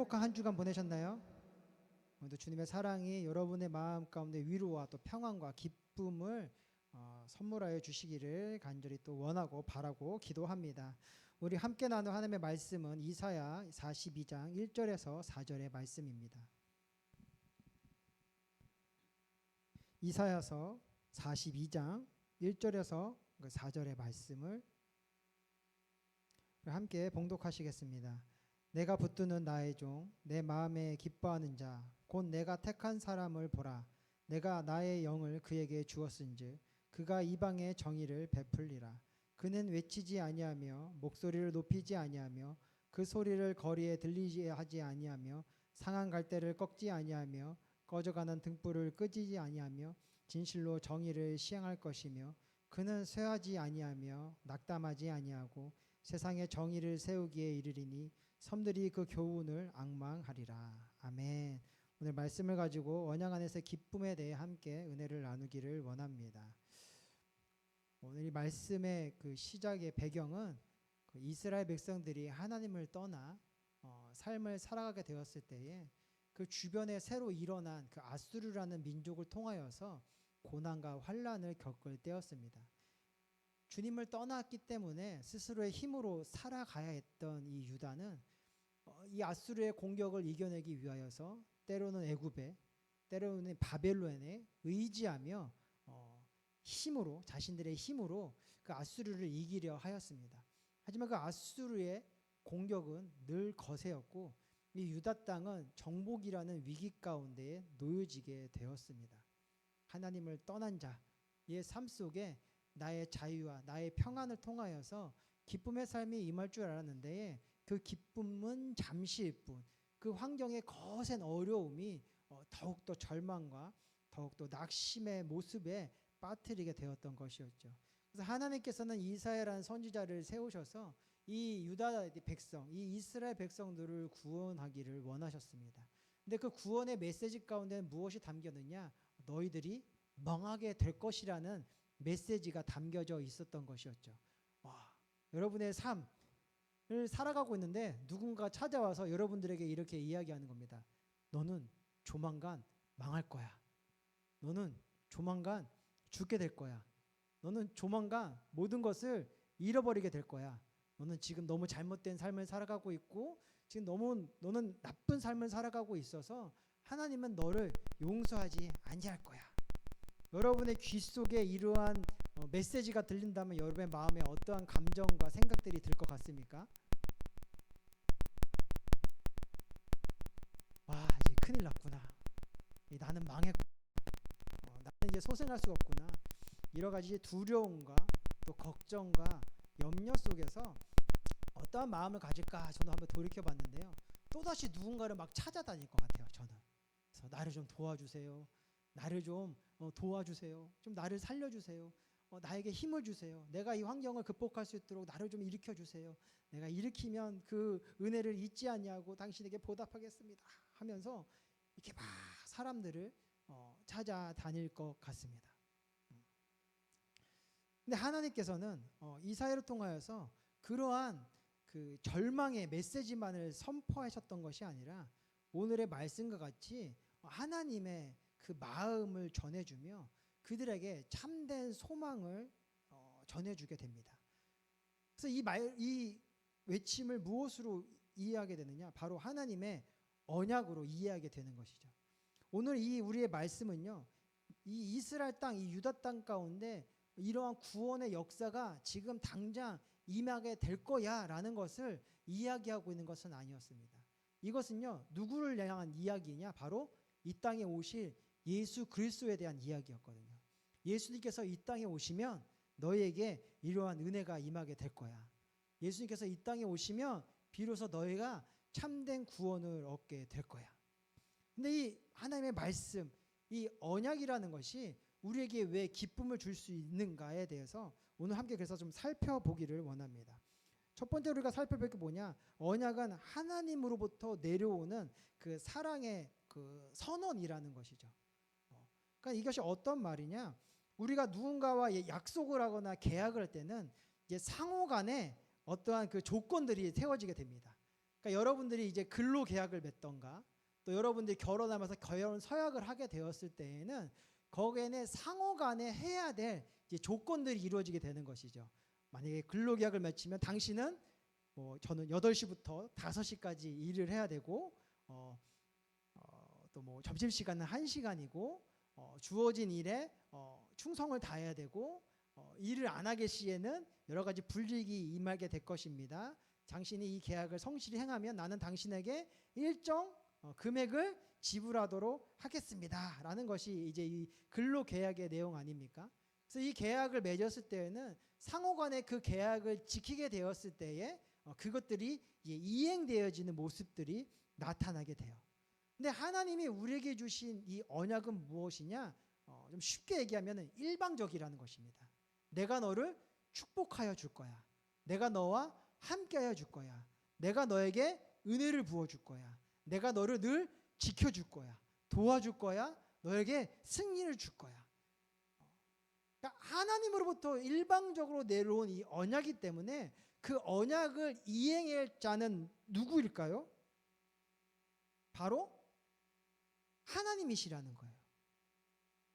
행복한 한 주간 보내셨나요? 오늘도 주님의 사랑이 여러분의 마음 가운데 위로와 또 평안과 기쁨을 선물하여 주시기를 간절히 또 원하고 바라고 기도합니다. 우리 함께 나눌 하나님의 말씀은 이사야 42장 1절에서 4절의 말씀입니다. 이사야서 42장 1절에서 4절의 말씀을 함께 봉독하시겠습니다. 내가 붙드는 나의 종, 내 마음에 기뻐하는 자, 곧 내가 택한 사람을 보라. 내가 나의 영을 그에게 주었은즉 그가 이방의 정의를 베풀리라. 그는 외치지 아니하며 목소리를 높이지 아니하며 그 소리를 거리에 들리지 하지 아니하며 상한 갈대를 꺾지 아니하며 꺼져가는 등불을 끄지 아니하며 진실로 정의를 시행할 것이며 그는 쇠하지 아니하며 낙담하지 아니하고 세상에 정의를 세우기에 이르리니 섬들이 그 교훈을 앙망하리라. 아멘. 오늘 말씀을 가지고 언약 안에서의 기쁨에 대해 함께 은혜를 나누기를 원합니다. 오늘 이 말씀의 그 시작의 배경은 그 이스라엘 백성들이 하나님을 떠나 삶을 살아가게 되었을 때에 그 주변에 새로 일어난 그 아수르라는 민족을 통하여서 고난과 환난을 겪을 때였습니다. 주님을 떠났기 때문에 스스로의 힘으로 살아가야 했던 이 유다는 이 아수르의 공격을 이겨내기 위하여서 때로는 애굽에 때로는 바벨론에 의지하며 힘으로 자신들의 힘으로 그 아수르를 이기려 하였습니다. 하지만 그 아수르의 공격은 늘 거세였고 이 유다 땅은 정복이라는 위기 가운데에 놓여지게 되었습니다. 하나님을 떠난 자의 삶 속에 나의 자유와 나의 평안을 통하여서 기쁨의 삶이 임할 줄 알았는데 그 기쁨은 잠시일 뿐 그 환경의 거센 어려움이 더욱더 절망과 더욱더 낙심의 모습에 빠뜨리게 되었던 것이었죠. 그래서 하나님께서는 이사야라는 선지자를 세우셔서 이 유다 백성, 이 이스라엘 백성들을 구원하기를 원하셨습니다. 근데 그 구원의 메시지 가운데 무엇이 담겼느냐? 너희들이 망하게 될 것이라는 메시지가 담겨져 있었던 것이었죠. 와, 여러분의 삶을 살아가고 있는데 누군가 찾아와서 여러분들에게 이렇게 이야기하는 겁니다. 너는 조만간 망할 거야. 너는 조만간 죽게 될 거야. 너는 조만간 모든 것을 잃어버리게 될 거야. 너는 지금 너무 잘못된 삶을 살아가고 있고 지금 너는 나쁜 삶을 살아가고 있어서 하나님은 너를 용서하지 아니할 거야. 여러분의 귀 속에 이러한 메시지가 들린다면 여러분의 마음에 어떠한 감정과 생각들이 들 것 같습니까? 와, 이제 큰일 났구나. 나는 망했구나. 나는 이제 소생할 수가 없구나. 여러 가지 두려움과 또 걱정과 염려 속에서 어떠한 마음을 가질까 저는 한번 돌이켜봤는데요. 또다시 누군가를 막 찾아다닐 것 같아요. 저는. 그래서 나를 좀 도와주세요. 나를 좀 도와주세요. 좀 나를 살려주세요. 나에게 힘을 주세요. 내가 이 환경을 극복할 수 있도록 나를 좀 일으켜주세요. 내가 일으키면 그 은혜를 잊지 않냐고 당신에게 보답하겠습니다. 하면서 이렇게 막 사람들을 찾아다닐 것 같습니다. 근데 하나님께서는 이사야를 통하여서 그러한 그 절망의 메시지만을 선포하셨던 것이 아니라 오늘의 말씀과 같이 하나님의 그 마음을 전해주며 그들에게 참된 소망을 전해주게 됩니다. 그래서 이 외침을 무엇으로 이해하게 되느냐? 바로 하나님의 언약으로 이해하게 되는 것이죠. 오늘 이 우리의 말씀은요, 이 이스라엘 땅, 이 유다 땅 가운데 이러한 구원의 역사가 지금 당장 임하게 될 거야라는 것을 이야기하고 있는 것은 아니었습니다. 이것은요, 누구를 향한 이야기냐? 바로 이 땅에 오실 예수 그리스도에 대한 이야기였거든요. 예수님께서 이 땅에 오시면 너희에게 이러한 은혜가 임하게 될 거야. 예수님께서 이 땅에 오시면 비로소 너희가 참된 구원을 얻게 될 거야. 근데 이 하나님의 말씀, 이 언약이라는 것이 우리에게 왜 기쁨을 줄 수 있는가에 대해서 오늘 함께 그래서 좀 살펴보기를 원합니다. 첫 번째로 우리가 살펴볼 게 뭐냐? 언약은 하나님으로부터 내려오는 그 사랑의 그 선언이라는 것이죠. 그러니까 이것이 어떤 말이냐? 우리가 누군가와 약속을 하거나 계약을 할 때는 이제 상호간에 어떠한 그 조건들이 세워지게 됩니다. 그러니까 여러분들이 이제 근로 계약을 맺던가 또 여러분들이 결혼하면서 결혼 서약을 하게 되었을 때에는 거기에는 상호 간에 해야 될 이제 조건들이 이루어지게 되는 것이죠. 만약에 근로 계약을 맺히면 당신은 저는 8시부터 5시까지 일을 해야 되고 또 뭐 점심시간은 1시간이고 주어진 일에 충성을 다해야 되고 일을 안 하게 시에는 여러 가지 불이익이 임하게 될 것입니다. 당신이 이 계약을 성실히 행하면 나는 당신에게 일정 금액을 지불하도록 하겠습니다 라는 것이 이제 이 근로계약의 내용 아닙니까? 그래서 이 계약을 맺었을 때에는 상호간에 그 계약을 지키게 되었을 때에 그것들이 이행되어지는 모습들이 나타나게 돼요. 근데 하나님이 우리에게 주신 이 언약은 무엇이냐? 좀 쉽게 얘기하면 일방적이라는 것입니다. 내가 너를 축복하여 줄 거야. 내가 너와 함께하여 줄 거야. 내가 너에게 은혜를 부어줄 거야. 내가 너를 늘 지켜줄 거야. 도와줄 거야. 너에게 승리를 줄 거야. 그러니까 하나님으로부터 일방적으로 내려온 이 언약이기 때문에 그 언약을 이행할 자는 누구일까요? 바로 하나님이시라는 거예요.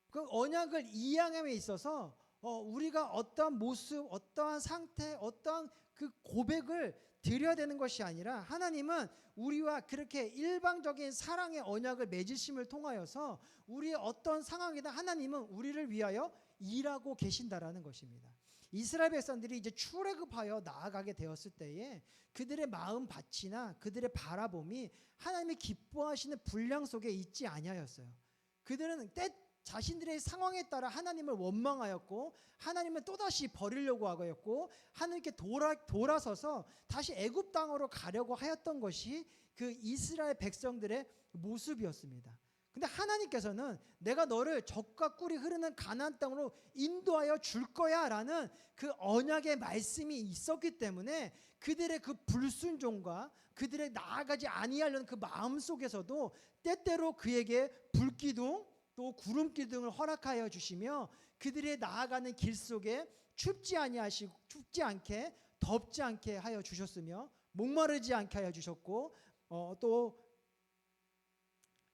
그 언약을 이행함에 있어서 우리가 어떠한 모습, 어떠한 상태, 어떠한 그 고백을 드려야 되는 것이 아니라 하나님은 우리와 그렇게 일방적인 사랑의 언약을 맺으심을 통하여서 우리의 어떤 상황이든 하나님은 우리를 위하여 일하고 계신다라는 것입니다. 이스라엘 백성들이 이제 출애굽하여 나아가게 되었을 때에 그들의 마음 밭이나 그들의 바라봄이 하나님이 기뻐하시는 분량 속에 있지 아니하였어요. 그들은 자신들의 상황에 따라 하나님을 원망하였고 하나님을 또다시 버리려고 하였고 하나님께 돌아서서 다시 애굽 땅으로 가려고 하였던 것이 그 이스라엘 백성들의 모습이었습니다. 근데 하나님께서는 내가 너를 젖과 꿀이 흐르는 가나안 땅으로 인도하여 줄 거야라는 그 언약의 말씀이 있었기 때문에 그들의 그 불순종과 그들의 나아가지 아니하려는 그 마음 속에서도 때때로 그에게 불기둥 또 구름기둥을 허락하여 주시며 그들의 나아가는 길 속에 춥지 않게 덥지 않게 하여 주셨으며 목마르지 않게 하여 주셨고 또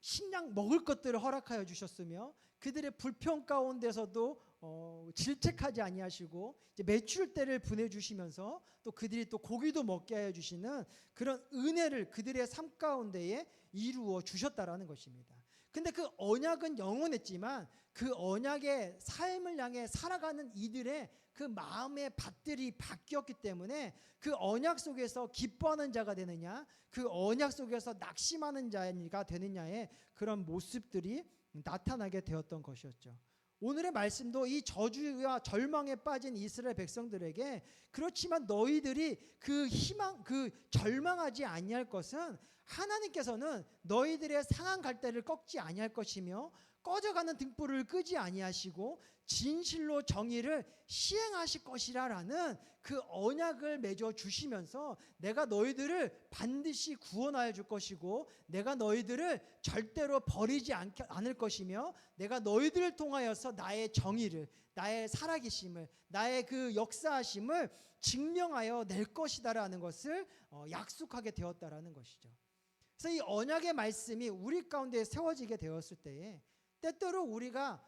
식량 먹을 것들을 허락하여 주셨으며 그들의 불평 가운데서도 질책하지 아니하시고 이제 메추릴 때를 보내주시면서 또 그들이 또 고기도 먹게 하여 주시는 그런 은혜를 그들의 삶 가운데에 이루어 주셨다라는 것입니다. 근데 그 언약은 영원했지만 그 언약의 삶을 향해 살아가는 이들의 그 마음의 밭들이 바뀌었기 때문에 그 언약 속에서 기뻐하는 자가 되느냐 그 언약 속에서 낙심하는 자가 되느냐의 그런 모습들이 나타나게 되었던 것이었죠. 오늘의 말씀도 이 저주와 절망에 빠진 이스라엘 백성들에게 그렇지만 너희들이 그 절망하지 아니할 것은 하나님께서는 너희들의 상한 갈대를 꺾지 아니할 것이며 꺼져가는 등불을 끄지 아니하시고 진실로 정의를 시행하실 것이라라는 그 언약을 맺어 주시면서 내가 너희들을 반드시 구원하여 줄 것이고 내가 너희들을 절대로 버리지 않을 것이며 내가 너희들을 통하여서 나의 정의를 나의 살아계심을 나의 그 역사하심을 증명하여 낼 것이다라는 것을 약속하게 되었다라는 것이죠. 그래서 이 언약의 말씀이 우리 가운데 세워지게 되었을 때에 때때로 우리가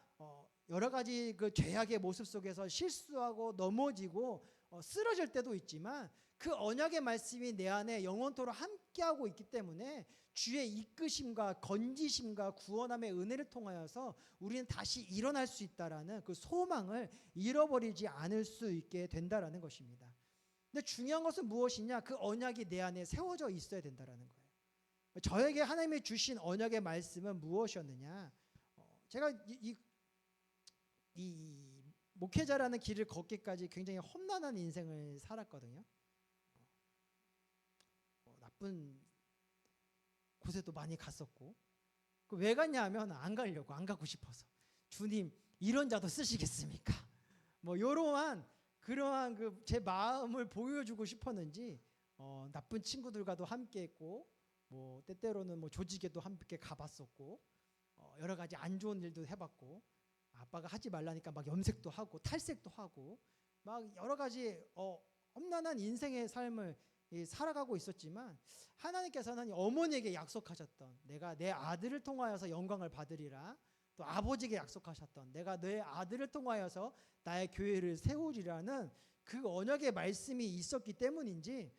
여러 가지 그 죄악의 모습 속에서 실수하고 넘어지고 쓰러질 때도 있지만 그 언약의 말씀이 내 안에 영원토록 함께하고 있기 때문에 주의 이끄심과 건지심과 구원함의 은혜를 통하여서 우리는 다시 일어날 수 있다라는 그 소망을 잃어버리지 않을 수 있게 된다라는 것입니다. 근데 중요한 것은 무엇이냐? 그 언약이 내 안에 세워져 있어야 된다라는 거예요. 저에게 하나님이 주신 언약의 말씀은 무엇이었느냐? 제가 이 목회자라는 길을 걷기까지 굉장히 험난한 인생을 살았거든요. 나쁜 곳에도 많이 갔었고 왜 갔냐 하면 안 가고 싶어서 주님 이런 자도 쓰시겠습니까? 뭐 이러한 그러한 그 제 마음을 보여주고 싶었는지 나쁜 친구들과도 함께했고 뭐 때때로는 뭐 조직에도 함께 가봤었고 여러 가지 안 좋은 일도 해봤고 아빠가 하지 말라니까 막 염색도 하고 탈색도 하고 막 여러 가지 험난한 인생의 삶을 살아가고 있었지만 하나님께서는 어머니에게 약속하셨던 내가 내 아들을 통하여서 영광을 받으리라, 또 아버지에게 약속하셨던 내가 내 아들을 통하여서 나의 교회를 세우리라는 그 언약의 말씀이 있었기 때문인지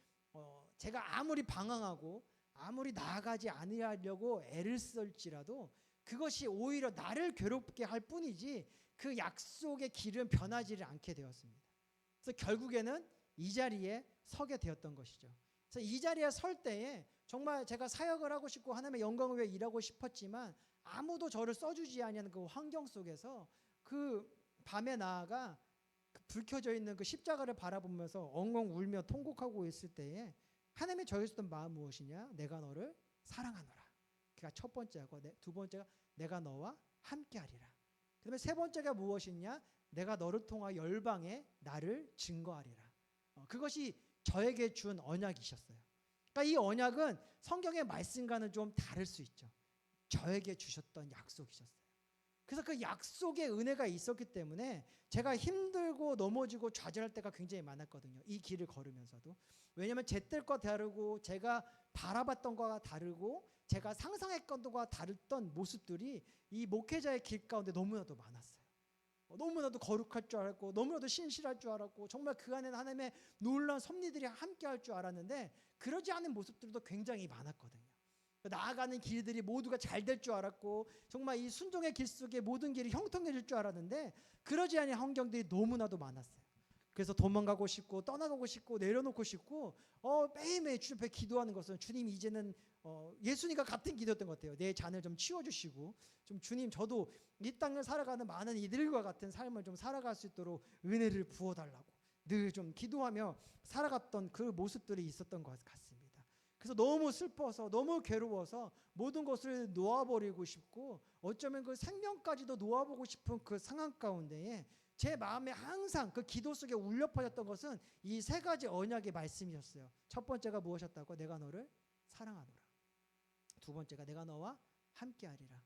제가 아무리 방황하고 아무리 나아가지 않으려고 애를 쓸지라도 그것이 오히려 나를 괴롭게 할 뿐이지 그 약속의 길은 변하지를 않게 되었습니다. 그래서 결국에는 이 자리에 서게 되었던 것이죠. 그래서 이 자리에 설 때에 정말 제가 사역을 하고 싶고 하나님의 영광을 위해 일하고 싶었지만 아무도 저를 써주지 않는 그 환경 속에서 그 밤에 나아가 불 켜져 있는 그 십자가를 바라보면서 엉엉 울며 통곡하고 있을 때에 하나님이 저에게 주셨던 마음 무엇이냐? 내가 너를 사랑하노라. 그가 첫 번째고, 두 번째가 내가 너와 함께하리라. 그다음에 세 번째가 무엇이냐? 내가 너를 통하여 열방에 나를 증거하리라. 그것이 저에게 준 언약이셨어요. 그러니까 이 언약은 성경의 말씀과는 좀 다를 수 있죠. 저에게 주셨던 약속이셨어요. 그래서 그 약속의 은혜가 있었기 때문에 제가 힘들고 넘어지고 좌절할 때가 굉장히 많았거든요. 이 길을 걸으면서도. 왜냐하면 제 뜻과 다르고 제가 바라봤던 것과 다르고 제가 상상했던 것과 다르던 모습들이 이 목회자의 길 가운데 너무나도 많았어요. 너무나도 거룩할 줄 알았고 너무나도 신실할 줄 알았고 정말 그 안에는 하나님의 놀라운 섭리들이 함께할 줄 알았는데 그러지 않은 모습들도 굉장히 많았거든요. 나아가는 길들이 모두가 잘 될 줄 알았고 정말 이 순종의 길 속에 모든 길이 형통해질 줄 알았는데 그러지 않은 환경들이 너무나도 많았어요. 그래서 도망가고 싶고 떠나가고 싶고 내려놓고 싶고 매일매일 주님 앞에 기도하는 것은 주님 이제는 예수님과 같은 기도였던 것 같아요. 내 잔을 좀 치워주시고 좀 주님 저도 이 땅을 살아가는 많은 이들과 같은 삶을 좀 살아갈 수 있도록 은혜를 부어달라고 늘 좀 기도하며 살아갔던 그 모습들이 있었던 것 같습니다. 그래서 너무 슬퍼서 너무 괴로워서 모든 것을 놓아버리고 싶고 어쩌면 그 생명까지도 놓아보고 싶은 그 상황 가운데에 제 마음에 항상 그 기도 속에 울려 퍼졌던 것은 이 세 가지 언약의 말씀이었어요. 첫 번째가 무엇이었다고? 내가 너를 사랑하노라. 두 번째가 내가 너와 함께하리라.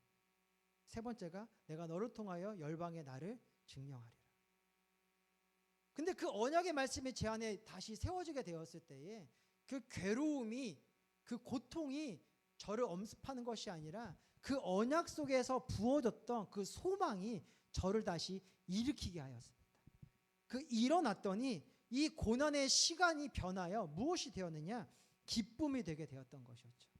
세 번째가 내가 너를 통하여 열방에 나를 증명하리라. 근데 그 언약의 말씀이 제 안에 다시 세워지게 되었을 때에 그 괴로움이 그 고통이 저를 엄습하는 것이 아니라 그 언약 속에서 부어졌던 그 소망이 저를 다시 일으키게 하였습니다. 그 일어났더니 이 고난의 시간이 변하여 무엇이 되었느냐? 기쁨이 되게 되었던 것이었죠.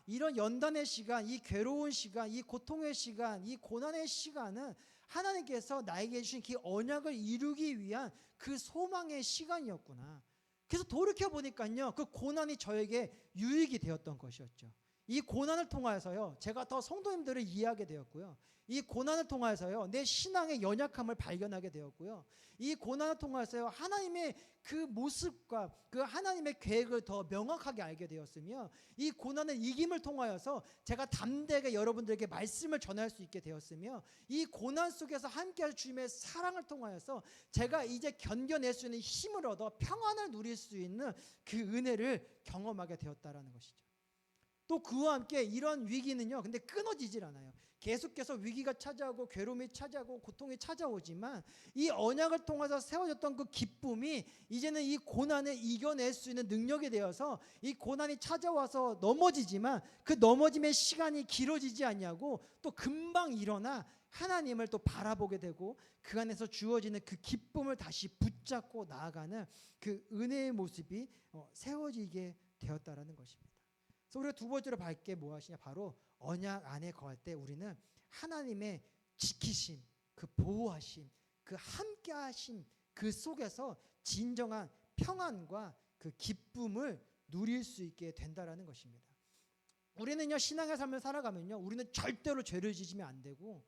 이런 연단의 시간, 이 괴로운 시간, 이 고통의 시간, 이 고난의 시간은 하나님께서 나에게 주신 그 언약을 이루기 위한 그 소망의 시간이었구나. 그래서 돌이켜보니까요, 그 고난이 저에게 유익이 되었던 것이었죠. 이 고난을 통하여서요, 제가 더 성도님들을 이해하게 되었고요. 이 고난을 통하여서요, 내 신앙의 연약함을 발견하게 되었고요. 이 고난을 통하여서요, 하나님의 그 모습과 그 하나님의 계획을 더 명확하게 알게 되었으며, 이 고난의 이김을 통하여서 제가 담대하게 여러분들에게 말씀을 전할 수 있게 되었으며, 이 고난 속에서 함께할 주님의 사랑을 통하여서 제가 이제 견뎌낼 수 있는 힘을 얻어 평안을 누릴 수 있는 그 은혜를 경험하게 되었다라는 것이죠. 또 그와 함께 이런 위기는요, 근데 끊어지질 않아요. 계속해서 위기가 찾아오고 괴로움이 찾아오고 고통이 찾아오지만 이 언약을 통해서 세워졌던 그 기쁨이 이제는 이 고난을 이겨낼 수 있는 능력이 되어서 이 고난이 찾아와서 넘어지지만 그 넘어짐의 시간이 길어지지 않냐고 또 금방 일어나 하나님을 또 바라보게 되고 그 안에서 주어지는 그 기쁨을 다시 붙잡고 나아가는 그 은혜의 모습이 세워지게 되었다라는 것입니다. 그래서 우리가 두 번째로 밝게 뭐 하시냐? 바로 언약 안에 거할 때 우리는 하나님의 지키심, 그 보호하심, 그 함께하심 그 속에서 진정한 평안과 그 기쁨을 누릴 수 있게 된다라는 것입니다. 우리는요, 신앙의 삶을 살아가면요, 우리는 절대로 죄를 지으면 안 되고,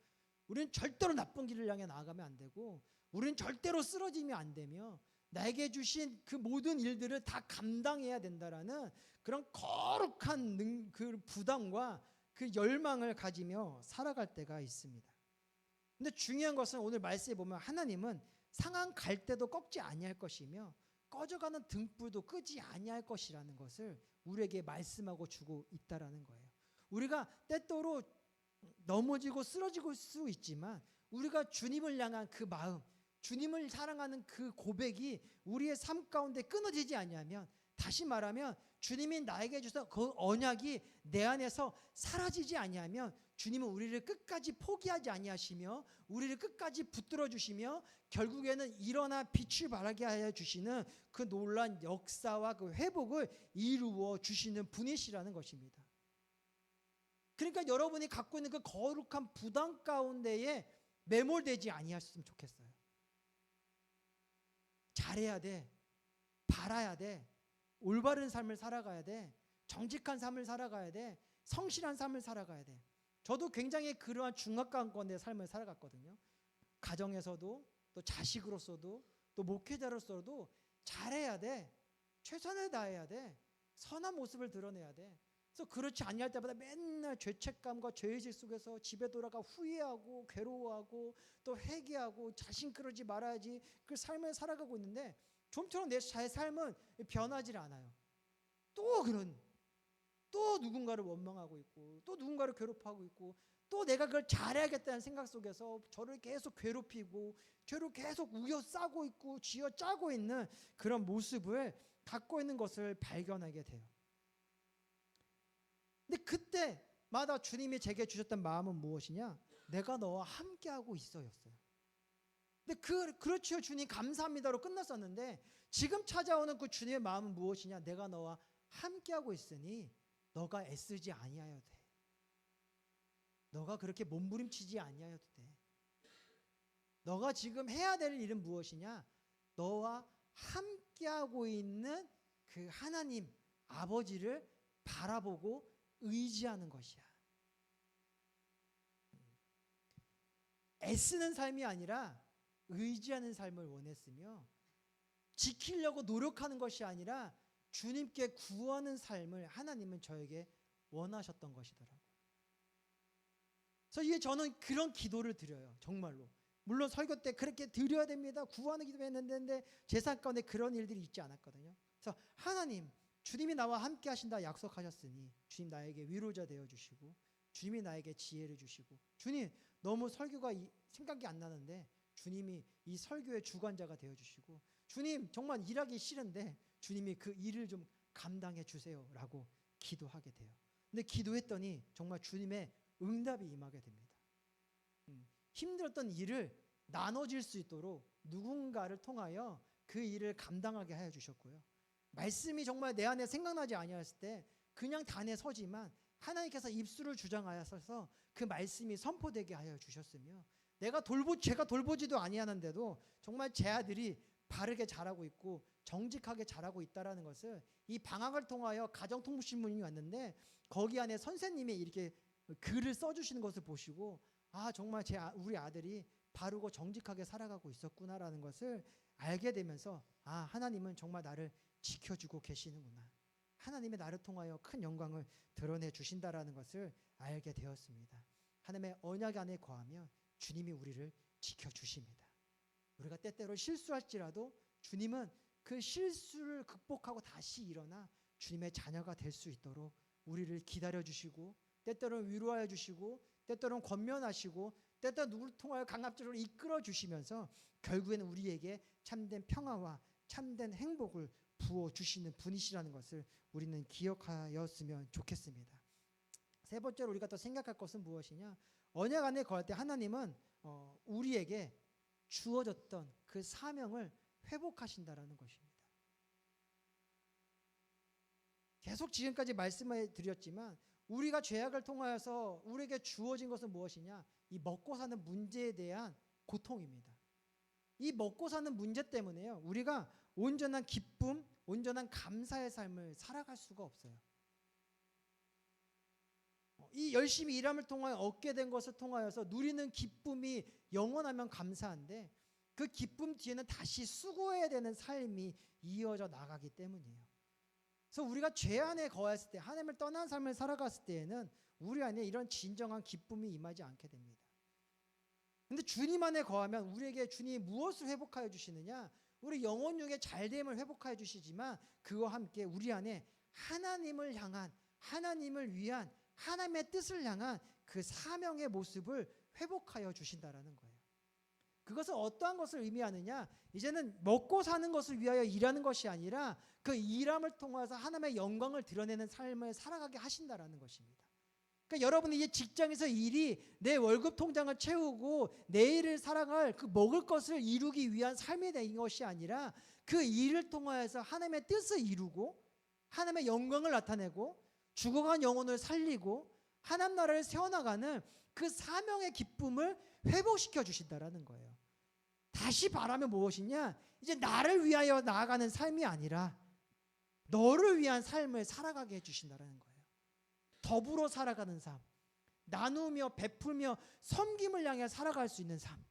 우리는 절대로 나쁜 길을 향해 나아가면 안 되고, 우리는 절대로 쓰러지면 안 되며, 나에게 주신 그 모든 일들을 다 감당해야 된다라는 그런 거룩한 그 부담과 그 열망을 가지며 살아갈 때가 있습니다. 근데 중요한 것은 오늘 말씀에 보면 하나님은 상한 갈대도 꺾지 아니할 것이며 꺼져가는 등불도 끄지 아니할 것이라는 것을 우리에게 말씀하고 주고 있다라는 거예요. 우리가 때때로 넘어지고 쓰러지고 수 있지만 우리가 주님을 향한 그 마음, 주님을 사랑하는 그 고백이 우리의 삶 가운데 끊어지지 아니하면 다시 말하면 주님이 나에게 주신 그 언약이 내 안에서 사라지지 아니하면 주님은 우리를 끝까지 포기하지 아니하시며 우리를 끝까지 붙들어 주시며 결국에는 일어나 빛을 발하게 하여 주시는 그 놀라운 역사와 그 회복을 이루어 주시는 분이시라는 것입니다. 그러니까 여러분이 갖고 있는 그 거룩한 부담 가운데에 매몰되지 아니하셨으면 좋겠어요. 잘해야 돼. 바라야 돼. 올바른 삶을 살아가야 돼. 정직한 삶을 살아가야 돼. 성실한 삶을 살아가야 돼. 저도 굉장히 그러한 중압감권의 삶을 살아갔거든요. 가정에서도 또 자식으로서도 또 목회자로서도 잘해야 돼. 최선을 다해야 돼. 선한 모습을 드러내야 돼. 그래서 그렇지 아니할 때마다 맨날 죄책감과 죄의식 속에서 집에 돌아가 후회하고 괴로워하고 또 회개하고 자신 그러지 말아야지 그 삶을 살아가고 있는데 좀처럼 내 삶은 변하지 않아요. 또 누군가를 원망하고 있고 또 누군가를 괴롭히고 있고 또 내가 그걸 잘해야겠다는 생각 속에서 저를 계속 괴롭히고 죄로 계속 우겨싸고 있고 쥐어짜고 있는 그런 모습을 갖고 있는 것을 발견하게 돼요. 근데 그때마다 주님이 제게 주셨던 마음은 무엇이냐? 내가 너와 함께하고 있어였어요. 근데 그렇죠 주님 감사합니다로 끝났었는데 지금 찾아오는 그 주님의 마음은 무엇이냐? 내가 너와 함께하고 있으니 너가 애쓰지 아니하여도 돼. 너가 그렇게 몸부림치지 아니하여도 돼. 너가 지금 해야 될 일은 무엇이냐? 너와 함께하고 있는 그 하나님 아버지를 바라보고 의지하는 것이야. 애쓰는 삶이 아니라 의지하는 삶을 원했으며 지키려고 노력하는 것이 아니라 주님께 구하는 삶을 하나님은 저에게 원하셨던 것이더라고요. 그래서 저는 그런 기도를 드려요. 정말로. 물론 설교 때 그렇게 드려야 됩니다. 구하는 기도 했는데 제 삶 가운데 그런 일들이 있지 않았거든요. 그래서 하나님 주님이 나와 함께 하신다 약속하셨으니 주님 나에게 위로자 되어주시고 주님이 나에게 지혜를 주시고 주님 너무 설교가 생각이 안 나는데 주님이 이 설교의 주관자가 되어주시고 주님 정말 일하기 싫은데 주님이 그 일을 좀 감당해 주세요라고 기도하게 돼요. 근데 기도했더니 정말 주님의 응답이 임하게 됩니다. 힘들었던 일을 나눠질 수 있도록 누군가를 통하여 그 일을 감당하게 하여 주셨고요. 말씀이 정말 내 안에 생각나지 아니하였을 때 그냥 단에 서지만 하나님께서 입술을 주장하여서 그 말씀이 선포되게 하여 주셨으며 제가 돌보지도 아니하는데도 정말 제 아들이 바르게 자라고 있고 정직하게 자라고 있다라는 것을 이 방학을 통하여 가정통부신문이 왔는데 거기 안에 선생님이 이렇게 글을 써주시는 것을 보시고 아 정말 우리 아들이 바르고 정직하게 살아가고 있었구나라는 것을 알게 되면서 아 하나님은 정말 나를 지켜주고 계시는구나. 하나님의 나를 통하여 큰 영광을 드러내 주신다라는 것을 알게 되었습니다. 하나님의 언약 안에 거하면 주님이 우리를 지켜주십니다. 우리가 때때로 실수할지라도 주님은 그 실수를 극복하고 다시 일어나 주님의 자녀가 될 수 있도록 우리를 기다려주시고 때때로는 위로하여 주시고 때때로는 권면하시고 때때로 누구를 통하여 강압적으로 이끌어 주시면서 결국에는 우리에게 참된 평화와 참된 행복을 부어주시는 분이시라는 것을 우리는 기억하였으면 좋겠습니다. 세 번째로 우리가 또 생각할 것은 무엇이냐? 언약 안에 거할 때 하나님은 우리에게 주어졌던 그 사명을 회복하신다라는 것입니다. 계속 지금까지 말씀을 드렸지만 우리가 죄악을 통하여서 우리에게 주어진 것은 무엇이냐? 이 먹고 사는 문제에 대한 고통입니다. 이 먹고 사는 문제 때문에요. 우리가 온전한 기쁨, 온전한 감사의 삶을 살아갈 수가 없어요. 이 열심히 일함을 통하여 얻게 된 것을 통하여서 누리는 기쁨이 영원하면 감사한데 그 기쁨 뒤에는 다시 수고해야 되는 삶이 이어져 나가기 때문이에요. 그래서 우리가 죄 안에 거했을 때 하나님을 떠난 삶을 살아갔을 때에는 우리 안에 이런 진정한 기쁨이 임하지 않게 됩니다. 근데 주님 안에 거하면 우리에게 주님이 무엇을 회복하여 주시느냐? 우리 영혼육의 잘됨을 회복하여 주시지만 그와 함께 우리 안에 하나님을 향한 하나님을 위한 하나님의 뜻을 향한 그 사명의 모습을 회복하여 주신다라는 거예요. 그것은 어떠한 것을 의미하느냐? 이제는 먹고 사는 것을 위하여 일하는 것이 아니라 그 일함을 통해서 하나님의 영광을 드러내는 삶을 살아가게 하신다라는 것입니다. 그러니까 여러분이 이제 직장에서 일이 내 월급 통장을 채우고 내일을 살아갈 그 먹을 것을 이루기 위한 삶이 된 것이 아니라 그 일을 통하여서 하나님의 뜻을 이루고 하나님의 영광을 나타내고 죽어간 영혼을 살리고 하나님 나라를 세워나가는 그 사명의 기쁨을 회복시켜 주신다라는 거예요. 다시 바라면 무엇이냐? 이제 나를 위하여 나아가는 삶이 아니라 너를 위한 삶을 살아가게 해주신다라는 거예요. 더불어 살아가는 삶, 나누며 베풀며 섬김을 향해 살아갈 수 있는 삶.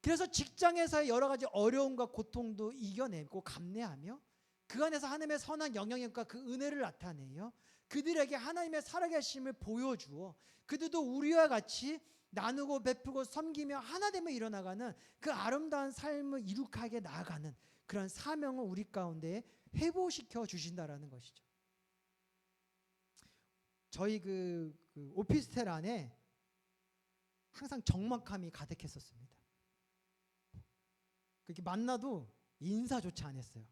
그래서 직장에서의 여러 가지 어려움과 고통도 이겨내고 감내하며 그 안에서 하나님의 선한 영향력과 그 은혜를 나타내요. 그들에게 하나님의 살아계심을 보여주어 그들도 우리와 같이 나누고 베풀고 섬기며 하나됨을 일어나가는 그 아름다운 삶을 이룩하게 나아가는 그런 사명을 우리 가운데 회복시켜 주신다라는 것이죠. 저희 그 오피스텔 안에 항상 적막함이 가득했었습니다. 그렇게 만나도 인사조차 안 했어요.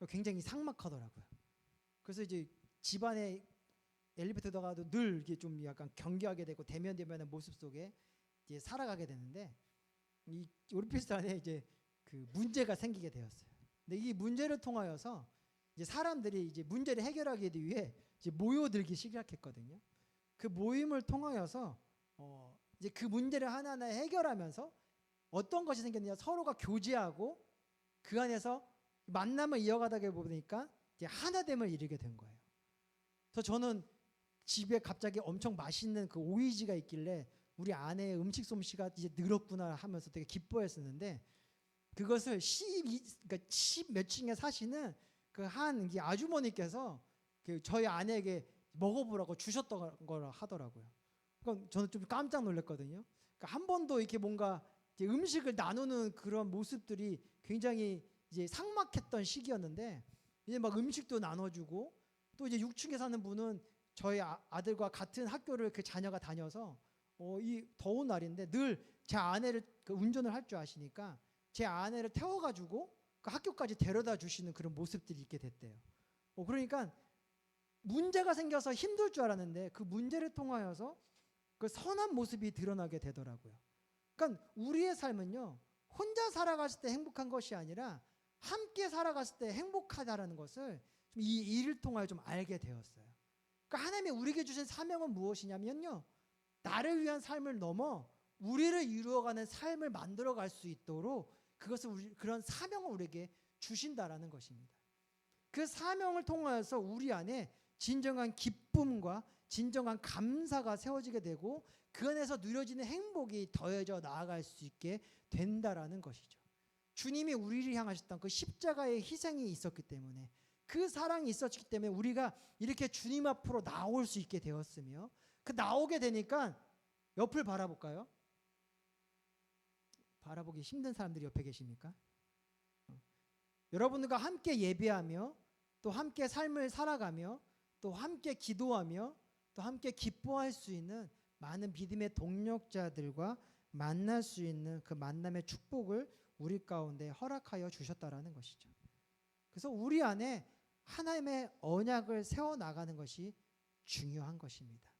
굉장히 삭막하더라고요. 그래서 이제 집안에 엘리베이터 들어가도 늘 이게 좀 약간 경계하게 되고 대면대면의 모습 속에 이제 살아가게 되는데 이 오피스텔 안에 이제 그 문제가 생기게 되었어요. 근데 이 문제를 통하여서 이제 사람들이 이제 문제를 해결하기 위해 이제 모여들기 시작했거든요. 그 모임을 통하여서 이제 그 문제를 하나하나 해결하면서 어떤 것이 생겼느냐, 서로가 교제하고 그 안에서 만남을 이어가다 보니까 이제 하나됨을 이루게 된 거예요. 그래서 저는 집에 갑자기 엄청 맛있는 그 오이지가 있길래 우리 아내의 음식 솜씨가 이제 늘었구나 하면서 되게 기뻐했었는데 그것을 10 몇 층에 사시는 그 한 아주머니께서 그 저희 아내에게 먹어보라고 주셨던 걸 하더라고요. 그럼 저는 좀 깜짝 놀랐거든요. 그러니까 한 번도 이렇게 뭔가 이제 음식을 나누는 그런 모습들이 굉장히 이제 삭막했던 시기였는데 이제 막 음식도 나눠주고 또 이제 6층에 사는 분은 저희 아들과 같은 학교를 그 자녀가 다녀서 이 더운 날인데 늘 제 아내를 그 운전을 할 줄 아시니까 제 아내를 태워가지고 그 학교까지 데려다 주시는 그런 모습들이 있게 됐대요. 그러니까 문제가 생겨서 힘들 줄 알았는데 그 문제를 통하여서 그 선한 모습이 드러나게 되더라고요. 그러니까 우리의 삶은요 혼자 살아갔을 때 행복한 것이 아니라 함께 살아갔을 때 행복하다라는 것을 이 일을 통하여 좀 알게 되었어요. 그러니까 하나님이 우리에게 주신 사명은 무엇이냐면요, 나를 위한 삶을 넘어 우리를 이루어가는 삶을 만들어갈 수 있도록 그것을 그런 사명을 우리에게 주신다라는 것입니다. 그 사명을 통하여서 우리 안에 진정한 기쁨과 진정한 감사가 세워지게 되고 그 안에서 누려지는 행복이 더해져 나아갈 수 있게 된다라는 것이죠. 주님이 우리를 향하셨던 그 십자가의 희생이 있었기 때문에 그 사랑이 있었기 때문에 우리가 이렇게 주님 앞으로 나올 수 있게 되었으며 그 나오게 되니까 옆을 바라볼까요? 바라보기 힘든 사람들이 옆에 계십니까? 여러분들과 함께 예배하며 또 함께 삶을 살아가며 또 함께 기도하며 또 함께 기뻐할 수 있는 많은 믿음의 동력자들과 만날 수 있는 그 만남의 축복을 우리 가운데 허락하여 주셨다라는 것이죠. 그래서 우리 안에 하나님의 언약을 세워나가는 것이 중요한 것입니다.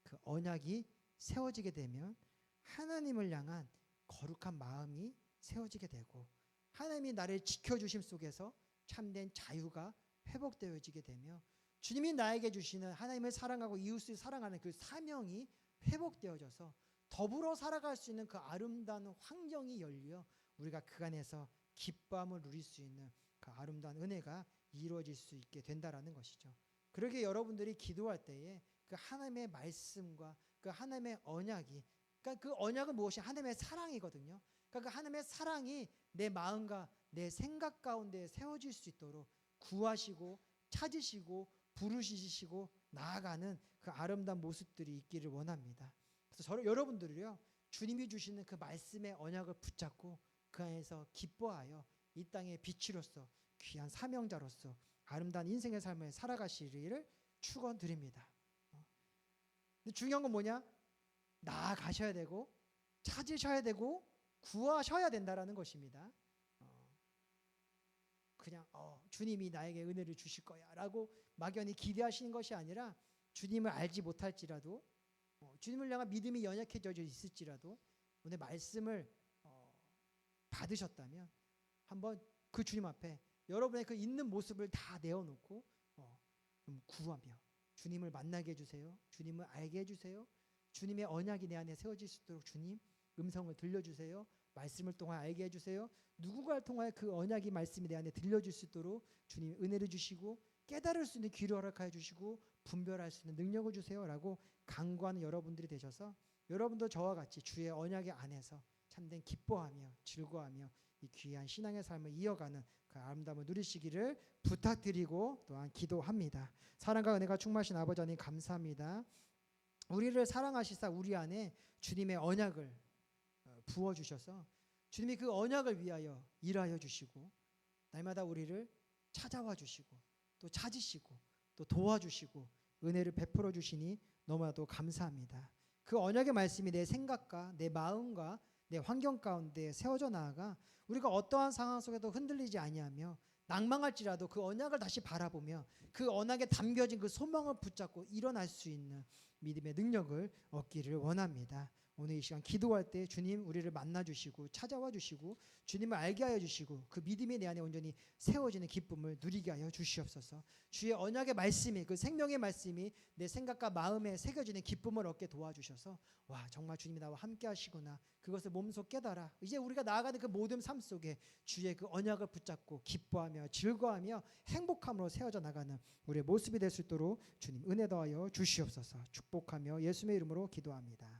그 언약이 세워지게 되면 하나님을 향한 거룩한 마음이 세워지게 되고 하나님이 나를 지켜주심 속에서 참된 자유가 회복되어지게 되며 주님이 나에게 주시는 하나님을 사랑하고 이웃을 사랑하는 그 사명이 회복되어져서 더불어 살아갈 수 있는 그 아름다운 환경이 열려 우리가 그 안에서 기쁨을 누릴 수 있는 그 아름다운 은혜가 이루어질 수 있게 된다라는 것이죠. 그러게 여러분들이 기도할 때에 그 하나님의 말씀과 그 하나님의 언약이, 그러니까 그 언약은 무엇이? 하나님의 사랑이거든요. 그러니까 그 하나님의 사랑이 내 마음과 내 생각 가운데 세워질 수 있도록 구하시고 찾으시고 부르시고 나아가는 그 아름다운 모습들이 있기를 원합니다. 그래서 여러분들이요 주님이 주시는 그 말씀의 언약을 붙잡고 그 안에서 기뻐하여 이 땅의 빛으로서 귀한 사명자로서 아름다운 인생의 삶을 살아가시기를 축원드립니다. 근데 중요한 건 뭐냐? 나아가셔야 되고 찾으셔야 되고 구하셔야 된다라는 것입니다. 그냥 주님이 나에게 은혜를 주실 거야라고 막연히 기대하시는 것이 아니라 주님을 알지 못할지라도 주님을 향한 믿음이 연약해져 있을지라도 오늘 말씀을 받으셨다면 한번 그 주님 앞에 여러분의 그 있는 모습을 다 내어놓고 좀 구하며 주님을 만나게 해주세요. 주님을 알게 해주세요. 주님의 언약이 내 안에 세워질 수 있도록 주님 음성을 들려주세요. 말씀을 통하여 알게 해주세요. 누군가를 통하여 그 언약이 말씀이 내 안에 들려줄 수 있도록 주님 은혜를 주시고 깨달을 수 있는 귀를 허락하여 주시고 분별할 수 있는 능력을 주세요라고 간구하는 여러분들이 되셔서 여러분도 저와 같이 주의 언약의 안에서 참된 기뻐하며 즐거워하며 이 귀한 신앙의 삶을 이어가는 그 아름다움을 누리시기를 부탁드리고 또한 기도합니다. 사랑과 은혜가 충만하신 아버지 하나님 감사합니다. 우리를 사랑하시사 우리 안에 주님의 언약을 부어주셔서 주님이 그 언약을 위하여 일하여 주시고 날마다 우리를 찾아와 주시고 또 찾으시고 또 도와주시고 은혜를 베풀어 주시니 너무나도 감사합니다. 그 언약의 말씀이 내 생각과 내 마음과 내 환경 가운데 세워져 나아가 우리가 어떠한 상황 속에도 흔들리지 아니하며 낭망할지라도 그 언약을 다시 바라보며 그 언약에 담겨진 그 소망을 붙잡고 일어날 수 있는 믿음의 능력을 얻기를 원합니다. 오늘 이 시간 기도할 때 주님 우리를 만나 주시고 찾아와 주시고 주님을 알게 하여 주시고 그 믿음이 내 안에 온전히 세워지는 기쁨을 누리게 하여 주시옵소서. 주의 언약의 말씀이 그 생명의 말씀이 내 생각과 마음에 새겨지는 기쁨을 얻게 도와주셔서 와 정말 주님이 나와 함께 하시구나 그것을 몸소 깨달아 이제 우리가 나아가는 그 모든 삶 속에 주의 그 언약을 붙잡고 기뻐하며 즐거워하며 행복함으로 세워져 나가는 우리의 모습이 될 수 있도록 주님 은혜 더하여 주시옵소서. 축복하며 예수님의 이름으로 기도합니다.